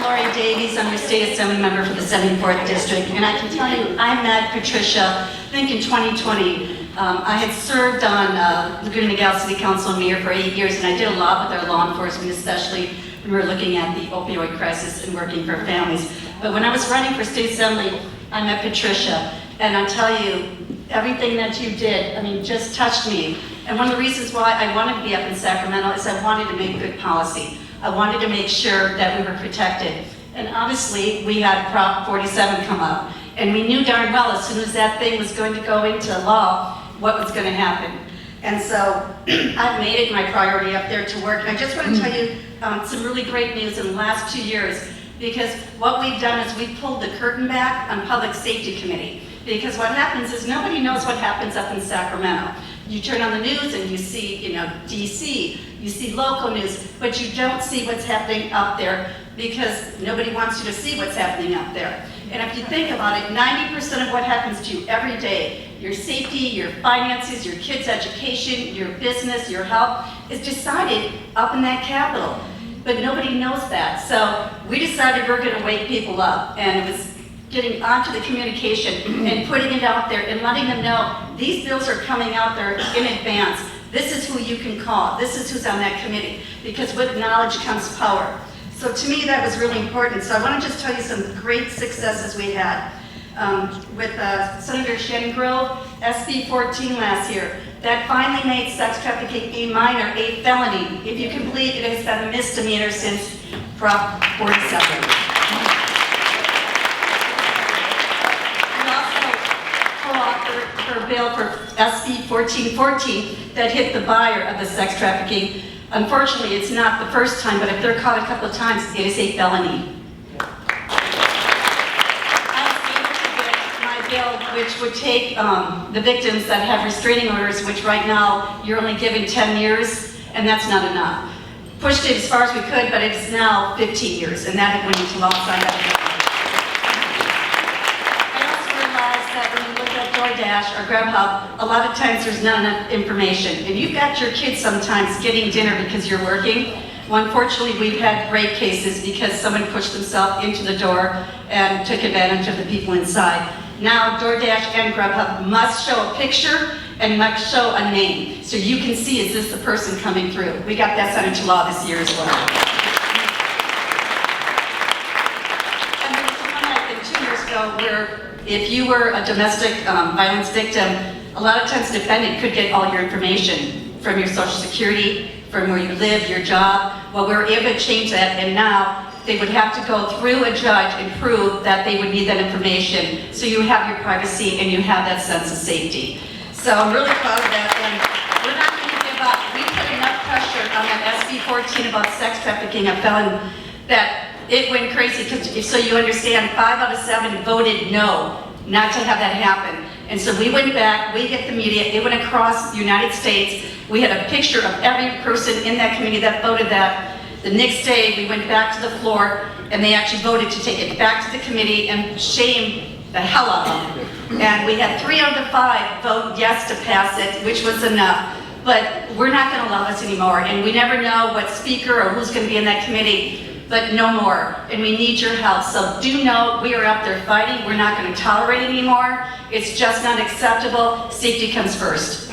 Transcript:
Laurie Davies. I'm your state assembly member for the 74th district, and I can tell you, I met Patricia, I think in 2020. I had served on Laguna Niguel City Council and Mayor for 8 years, and I did a lot with our law enforcement, especially when we were looking at the opioid crisis and working for families. But when I was running for state assembly, I met Patricia, and I'll tell you, everything that you did, I mean, just touched me. And one of the reasons why I wanted to be up in Sacramento is I wanted to make good policy. I wanted to make sure that we were protected. And obviously, we had Prop 47 come up, and we knew darn well as soon as that thing was going to go into law, what was going to happen. And so I've made it my priority up there to work. And I just want to tell you some really great news in the last 2 years, because what we've done is we pulled the curtain back on Public Safety Committee. Because what happens is nobody knows what happens up in Sacramento. You turn on the news and you see, DC, you see local news, but you don't see what's happening up there because nobody wants you to see what's happening up there. And if you think about it, 90% of what happens to you every day, your safety, your finances, your kids' education, your business, your health, is decided up in that Capitol. But nobody knows that. So we decided we're going to wake people up, and it was getting onto the communication and putting it out there and letting them know these bills are coming out there in advance. This is who you can call. This is who's on that committee. Because with knowledge comes power. So to me, that was really important. So I want to just tell you some great successes we had. With Senator Shannon Grove, SB 14 last year, that finally made sex trafficking a minor, a felony. If you can believe it has been a misdemeanor since Prop 47. Her bill for SB 1414 that hit the buyer of the sex trafficking. Unfortunately, it's not the first time, but if they're caught a couple of times, it is a felony. I was able to get my bill, which would take the victims that have restraining orders, which right now you're only given 10 years, and that's not enough. Pushed it as far as we could, but it's now 15 years, and that went into law signed up. DoorDash or Grubhub, a lot of times there's not enough information. And you've got your kids sometimes getting dinner because you're working. Well, unfortunately, we've had rape cases because someone pushed themselves into the door and took advantage of the people inside. Now, DoorDash and Grubhub must show a picture and must show a name. So you can see, is this the person coming through? We got that signed into law this year as well. And there was one, I think, 2 years ago where if you were a domestic violence victim, a lot of times the defendant could get all your information from your Social Security, from where you live, your job. Well, we were able to change that, and now they would have to go through a judge and prove that they would need that information, so you have your privacy and you have that sense of safety. So I'm really proud of that, and we're not going to give up. We put enough pressure on that SB 14 about sex trafficking, a felon, that it went crazy, because so you understand, 5 out of 7 voted no, not to have that happen. And so we went back, we hit the media, it went across the United States. We had a picture of every person in that committee that voted that. The next day, we went back to the floor, and they actually voted to take it back to the committee and shame the hell out of them. And we had 3 out of the 5 vote yes to pass it, which was enough. But we're not going to allow this anymore, and we never know what speaker or who's going to be in that committee. But no more, and we need your help. So do know we are out there fighting. We're not going to tolerate it anymore. It's just not acceptable. Safety comes first.